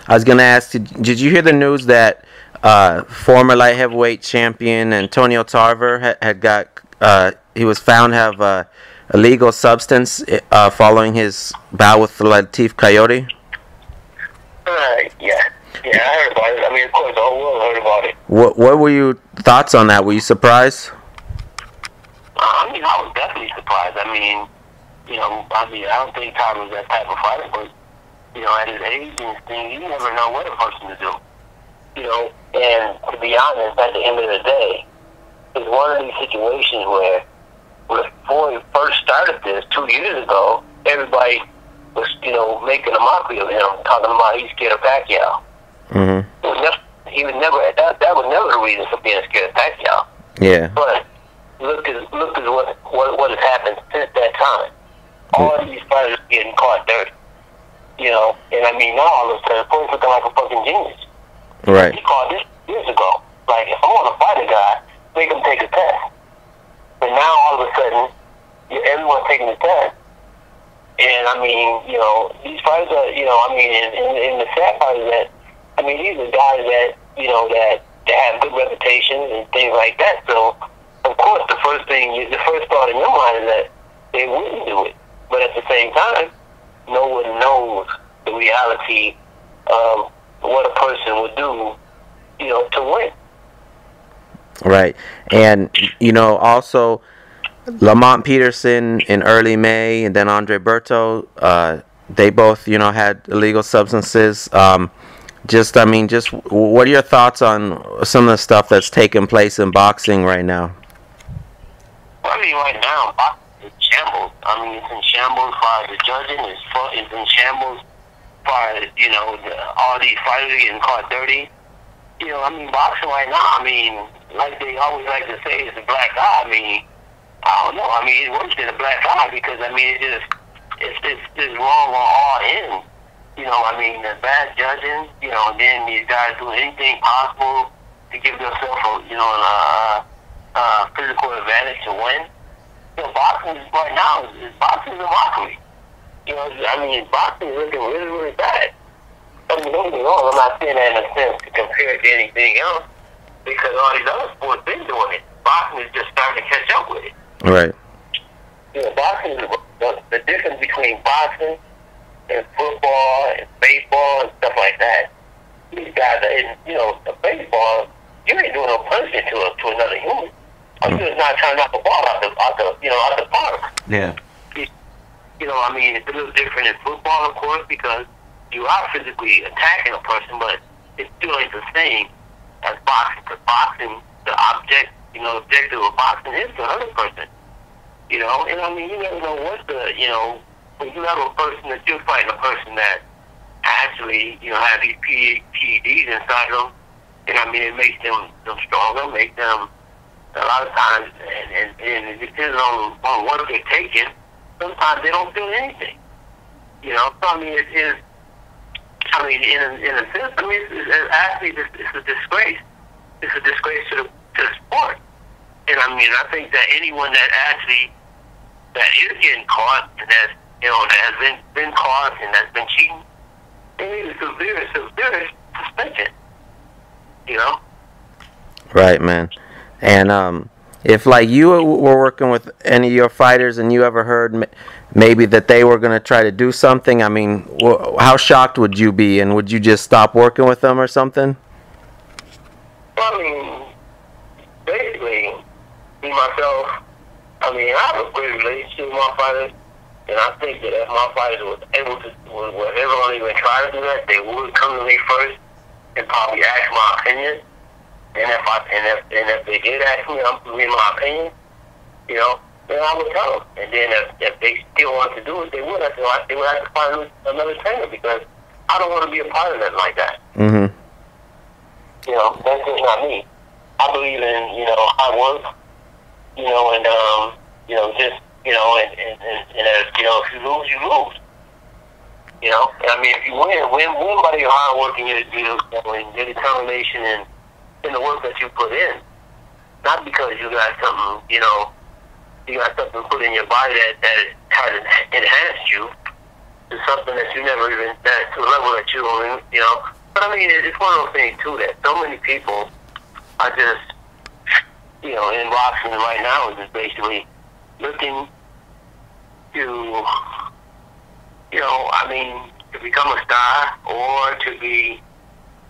I was gonna ask, did you hear the news that former light heavyweight champion Antonio Tarver had got he was found to have illegal substance following his bout with Latif Coyote? Yeah, I heard about it. I mean, of course, the whole world heard about it. What were your thoughts on that? Were you surprised? I mean, I was definitely surprised. I mean, I don't think Todd was that type of fighter, but, at his age and thing, you never know what a person to do. And to be honest, at the end of the day, it's one of these situations where before he first started this 2 years ago, everybody was, making a mockery of him, talking about he's scared of Pacquiao. Mm-hmm. He was never, that was never the reason for being scared of Pacquiao. Yeah. But look at what has happened since that time. All of these fighters getting caught dirty. And I mean, now all of a sudden, Floyd's looking like a fucking genius. Right. He caught this years ago. Like, if I want to fight a guy, make him take a test. But now all of a sudden, everyone's taking the test. And I mean, these fighters are, and the sad part is that, I mean, these are guys that, that have good reputations and things like that. So, of course, the first thought in your mind is that they wouldn't do it. But at the same time, no one knows the reality of what a person would do, to win. Right. And, also Lamont Peterson in early May and then Andre Berto, they both, had illegal substances. Just what are your thoughts on some of the stuff that's taking place in boxing right now? I mean, right now, boxing is in shambles. I mean, it's in shambles as far as the judging. It's in shambles as far as, all these fighters are getting caught dirty. I mean, boxing right now, I mean, like they always like to say, it's a black eye. I mean, I don't know. I mean, it's worse than a black eye because, I mean, it's wrong on all ends. I mean, the bad judging, and then these guys do anything possible to give themselves a physical advantage to win. Boxing right now boxing is a mockery. I mean, boxing is looking really, really bad. I mean, don't get me wrong, I'm not saying that in a sense to compare it to anything else because all these other sports been doing it. Boxing is just starting to catch up with it. Right. Boxing is the difference between boxing and football and baseball and stuff like that. These guys are in, baseball, you ain't doing no punishment to another human. You're just not trying to knock the ball out the park. Yeah. I mean, it's a little different in football, of course, because you are physically attacking a person, but it still ain't the same as boxing. Because boxing, the objective of boxing is to hurt a person. And I mean, you never know what when you have a person that you're fighting a person that actually, have these PEDs inside them, and I mean, it makes them stronger, make them a lot of times, and it depends on what they're taking. Sometimes they don't feel anything. So I mean, it is. I mean, in a sense, I mean, it's actually it's a disgrace. It's a disgrace to the sport. And I mean, I think that anyone that is getting caught and that has been caught and that's been cheating, they need a severe suspension. Right, man. And if like you were working with any of your fighters and you ever heard maybe that they were going to try to do something, I mean, how shocked would you be, and would you just stop working with them or something? Well, I mean, basically, me myself, I mean, I have a great relationship with my fighters, and I think that if my fighters was able to, was ever going to even try to do that, they would come to me first and probably ask my opinion. And if they did ask me, I'm giving my opinion, then I would tell them. And then if they still want to do it, they would. They would have to find another trainer because I don't want to be a part of nothing like that. Mm-hmm. That's just not me. I believe in hard work, and just if you lose, you lose. I mean, if you win by your hard work and your determination and in the work that you put in, not because you got something, you got something put in your body that has enhanced you to something that you never even, that to a level that you don't, But I mean, it's one of those things too that so many people are just, you know, in boxing right now is just basically looking to, you know, I mean, to become a star or to be.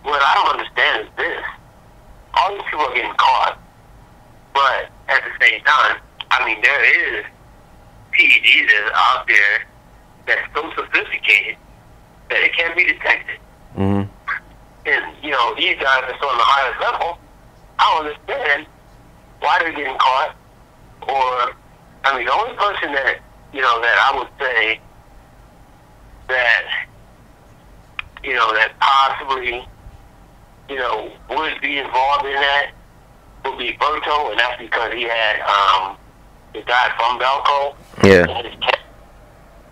What I don't understand is this: all these people are getting caught, but at the same time, I mean, there is PEDs that are out there that's so sophisticated that it can't be detected. Mm-hmm. And, you know, these guys that's on the highest level, I don't understand why they're getting caught. Or, I mean, the only person that, you know, that I would say that, you know, that possibly, you know, would be involved in that would be Berto, and that's because he had the guy from Belco. Yeah.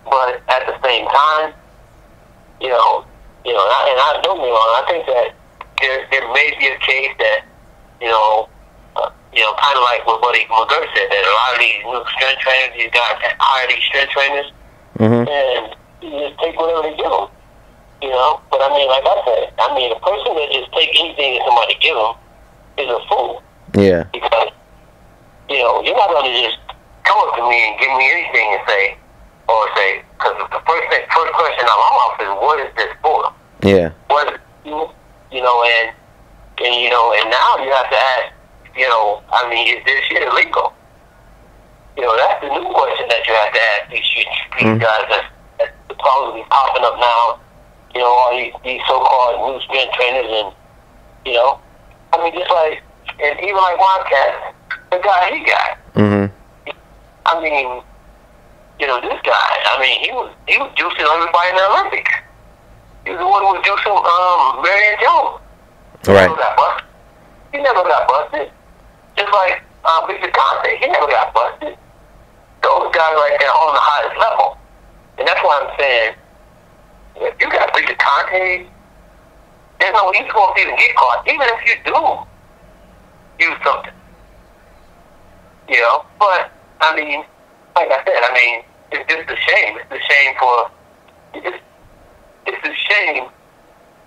But at the same time, you know, and I don't get me wrong, I think that there may be a case that, kind of like what Buddy McGirt said, that a lot of these new strength trainers, these guys hire these strength trainers, and you just take whatever they give them, you know. But I mean, like I said, I mean, a person that just take anything that somebody give them is a fool. Yeah. Because, you know, you're not going to just come up to me and give me anything and say, because the first question out of my mouth is, what is this for? Yeah. What, you know, and now you have to ask, you know, I mean, is this shit illegal? You know, that's the new question that you have to ask these guys that's supposedly popping up now. You know, all these so-called new strength trainers, and, you know, I mean, just like, and even like Wildcat, the guy he got. I mean, you know, this guy, I mean, he was juicing everybody in the Olympics. He was the one who was juicing Marion Jones. Right. He never got busted. Just like Victor Conte, he never got busted. Those guys right there on the highest level. And that's why I'm saying, if you got Victor Conte, there's no reason for him to even get caught, even if you do use something. You know? But, I mean, like I said, I mean, it's just a shame. It's a shame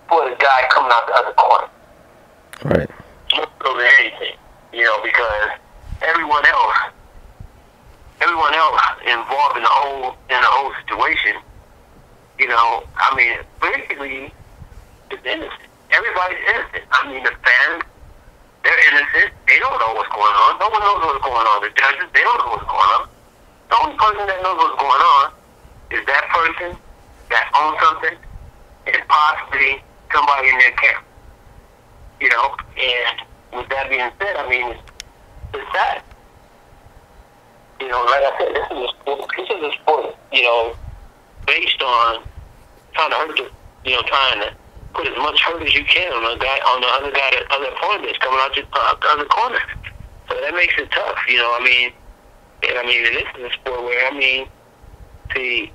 for the guy coming out the other corner. Right. More so than anything, you know, because everyone else involved in the whole situation, you know, I mean, basically, it's innocent. Everybody's innocent. I mean, the fans, they're innocent. They don't know what's going on. No one knows what's going on. The judges, they don't know what's going on. The only person that knows what's going on is that person that owns something and possibly somebody in their camp. You know, and with that being said, I mean, it's sad. You know, like I said, this is a sport, you know, based on trying to put as much hurt as you can on the other opponent that's coming out the other corner. So that makes it tough, you know. I mean, and this is a sport where, I mean, see,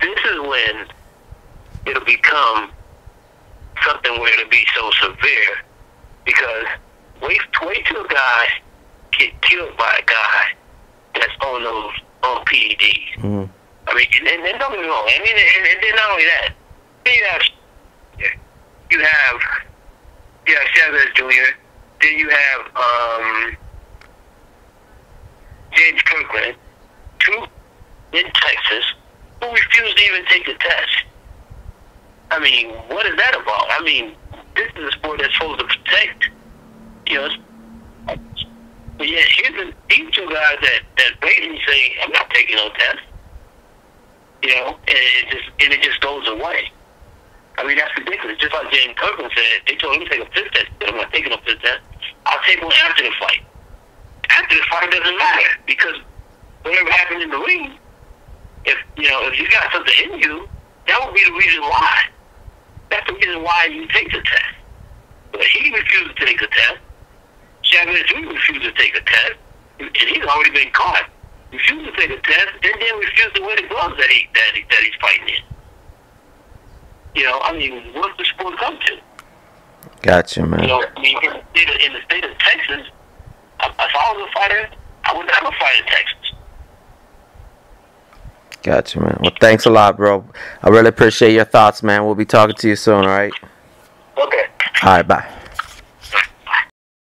this is when it'll become something where it'll be so severe, because wait till a guy get killed by a guy that's on PEDs. I mean, and don't get me wrong. I mean, and then not only that, you have Chavez Jr. Then you have James Kirkland, two in Texas, who refused to even take the test. I mean, what is that about? I mean, this is a sport that's supposed to protect, you know. But yeah, these two guys that blatantly say, I'm not taking no test. You know, and it just goes away. I mean, that's ridiculous. Just like James Kirkland said, they told him to take a piss test. I'm not taking a piss test. I'll take one after the fight. After the fight doesn't matter, because whatever happened in the ring, if you got something in you, that would be the reason why. That's the reason why you take the test. But he refused to take the test. Chavez Jr. refused to take a test, and he's already been caught. Refused to take a test, and then refused to wear the gloves that he's fighting in. You know, I mean, what's the sport come to? Gotcha, man. You know, I mean, in the state of Texas, if I was a fighter, I would never fight in Texas. Gotcha, man. Well, thanks a lot, bro. I really appreciate your thoughts, man. We'll be talking to you soon, all right? Okay. All right, bye.